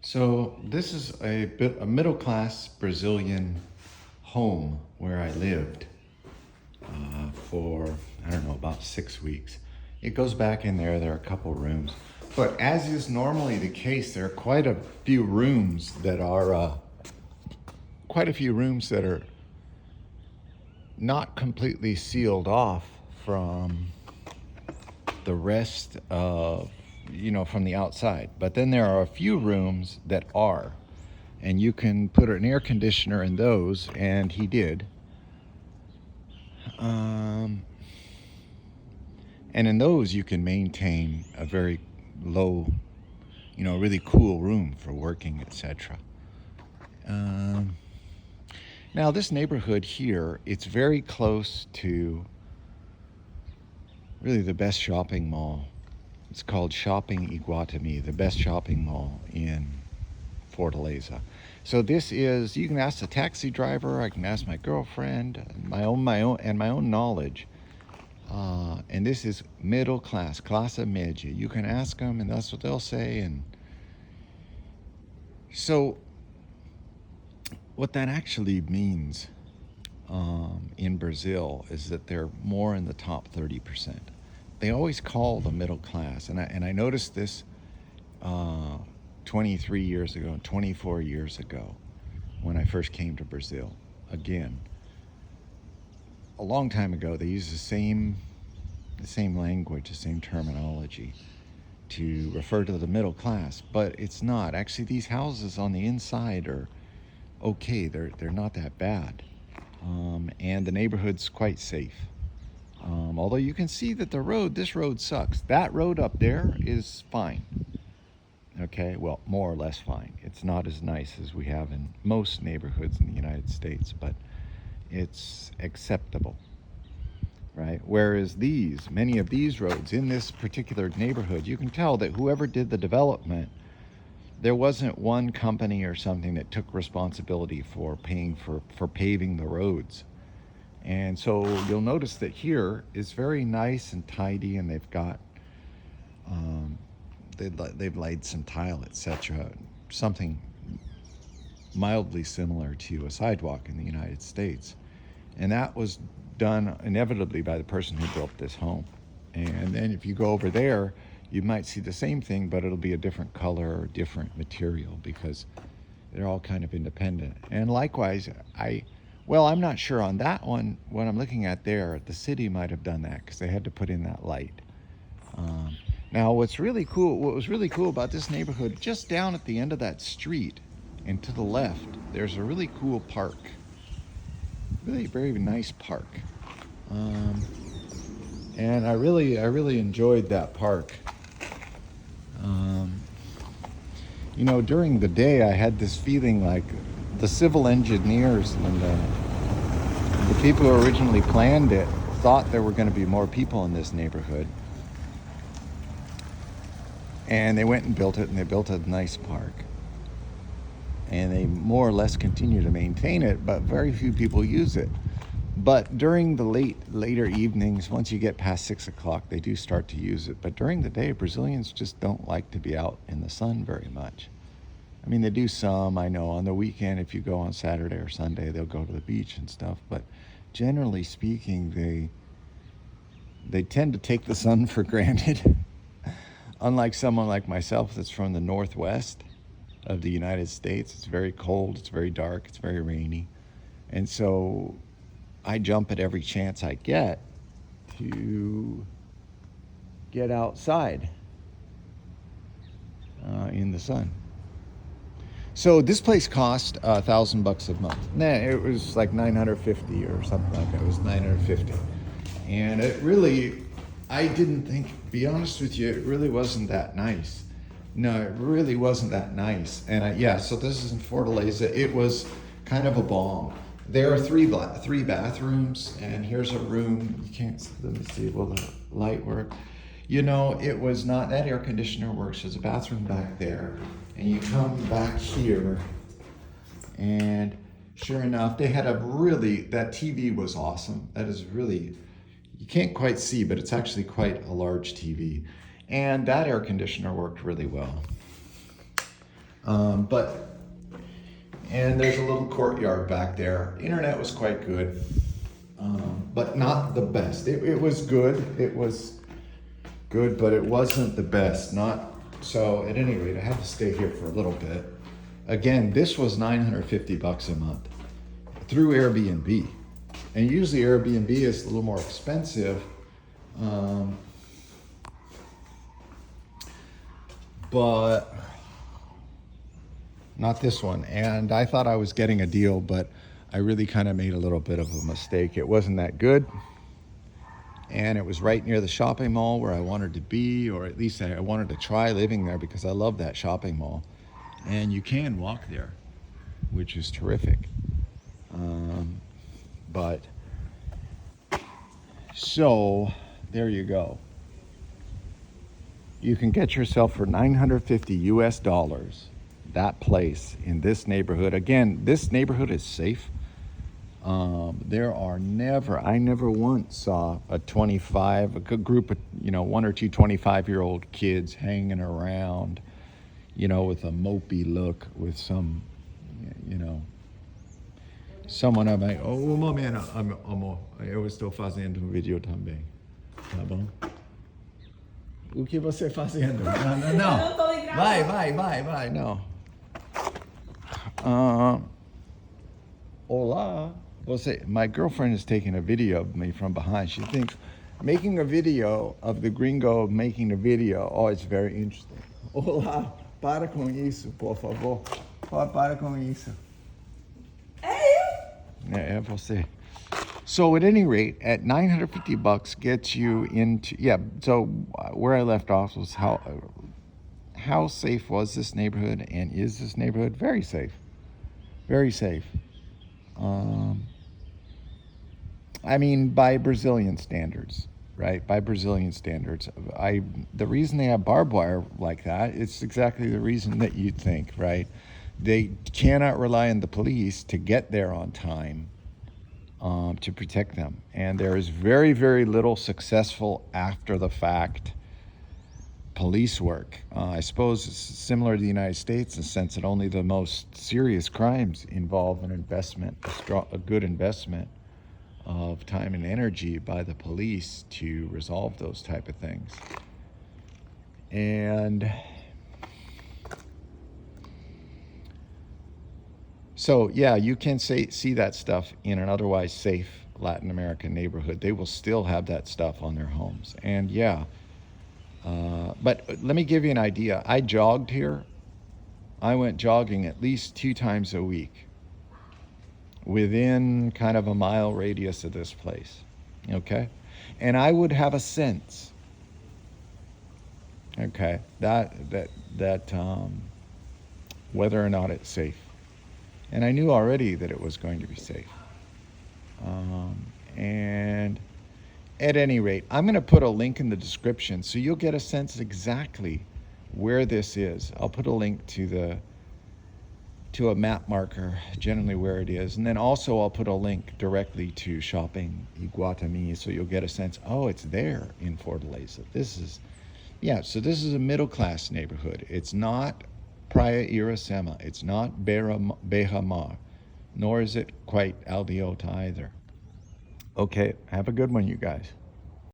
So this is a middle-class Brazilian home where I lived for, I don't know, about 6 weeks. It goes back in there. There are a couple rooms. But as is normally the case, there are quite a few rooms that are not completely sealed off from the rest of, from the outside. But then there are a few rooms that are, and you can put an air conditioner in those, and he did. And in those, you can maintain a very low, really cool room for working, etc. Now, this neighborhood here, it's very close to really the best shopping mall. It's called Shopping Iguatemi, the best shopping mall in Fortaleza. So this is, you can ask the taxi driver, I can ask my girlfriend, my own knowledge. And this is middle class, classe média. You can ask them, and that's what they'll say. And so, what that actually means in Brazil is that they're more in the top 30%. They always call the middle class, and I noticed this 23 years ago, 24 years ago, when I first came to Brazil. Again, a long time ago, they used the same language, the same terminology to refer to the middle class, but it's not. Actually, these houses on the inside are okay. They're not that bad, and the neighborhood's quite safe. Although you can see that this road sucks. That road up there is fine. Okay, well, more or less fine. It's not as nice as we have in most neighborhoods in the United States, but it's acceptable, right? Whereas many of these roads in this particular neighborhood, you can tell that whoever did the development, there wasn't one company or something that took responsibility for paying for paving the roads. And so you'll notice that here is very nice and tidy, and they've got they've laid some tile, etc. Something mildly similar to a sidewalk in the United States. And that was done inevitably by the person who built this home. And then if you go over there, you might see the same thing, but it'll be a different color or different material because they're all kind of independent. And likewise, I'm not sure on that one. What I'm looking at there, the city might have done that because they had to put in that light. Now, what was really cool about this neighborhood, just down at the end of that street and to the left, there's a really cool park. Really very nice park. And I really enjoyed that park. During the day, I had this feeling like the civil engineers and the people who originally planned it thought there were going to be more people in this neighborhood. And they went and built it, and they built a nice park. And they more or less continue to maintain it, but very few people use it. But during the later evenings, once you get past 6 o'clock, they do start to use it. But during the day, Brazilians just don't like to be out in the sun very much. I mean, they do some, I know. On the weekend, if you go on Saturday or Sunday, they'll go to the beach and stuff. But generally speaking, they tend to take the sun for granted. Unlike someone like myself that's from the Northwest of the United States, it's very cold, it's very dark, it's very rainy. And so I jump at every chance I get to get outside in the sun. So this place cost $1,000 a month. Nah, it was like $950 or something like that. It was $950, and it really, I didn't think, to be honest with you, it really wasn't that nice. No, it really wasn't that nice. And so this is in Fortaleza. It was kind of a bomb. There are three bathrooms, and here's a room. You can't, let me see, will the light work? It was not, that air conditioner works. There's a bathroom back there, and you come back here, and sure enough, they had that TV was awesome. That is really, you can't quite see, but it's actually quite a large TV. And that air conditioner worked really well. And there's a little courtyard back there. Internet was quite good, but not the best. It was good. It was good, but it wasn't the best. Not so. At any rate, I had to stay here for a little bit. Again, this was $950 a month through Airbnb, and usually Airbnb is a little more expensive. But not this one. And I thought I was getting a deal, but I really kind of made a little bit of a mistake. It wasn't that good. And it was right near the shopping mall where I wanted to be, or at least I wanted to try living there because I love that shopping mall. And you can walk there, which is terrific. But so there you go. You can get yourself for $950 US that place in this neighborhood. Again, this neighborhood is safe. I never once saw a group of, one or two 25-year-old kids hanging around, with a mopey look, with some, someone I'm like, oh, uma man, amor, eu estou fazendo vídeo também, tá bom? O que você fazendo? Não. Eu não tô lembrando. Vai, não. Hola. My girlfriend is taking a video of me from behind. She thinks making a video of the gringo making a video, it's very interesting. Hola, para com isso, por favor. Para com isso. É você. So at any rate, at $950 gets you into, so where I left off was how safe was this neighborhood, and is this neighborhood? Very safe. Very safe. By Brazilian standards, right? By Brazilian standards. The reason they have barbed wire like that, it's exactly the reason that you'd think, right? They cannot rely on the police to get there on time to protect them. And there is very, very little successful after the fact police work. I suppose it's similar to the United States in the sense that only the most serious crimes involve an investment, a good investment of time and energy by the police to resolve those type of things. And so, you can see that stuff in an otherwise safe Latin American neighborhood. They will still have that stuff on their homes. And but let me give you an idea. I jogged here. I went jogging at least 2 times a week within kind of a mile radius of this place. Okay? And I would have a sense, okay, that whether or not it's safe. And I knew already that it was going to be safe. And at any rate, I'm going to put a link in the description so you'll get a sense exactly where this is. I'll put a link to a map marker, generally where it is. And then also I'll put a link directly to Shopping Iguatemi so you'll get a sense, it's there in Fortaleza. So this is a middle-class neighborhood. It's not Praia Iracema. It's not Beira-Mar, nor is it quite Aldeota either. Okay, have a good one, you guys.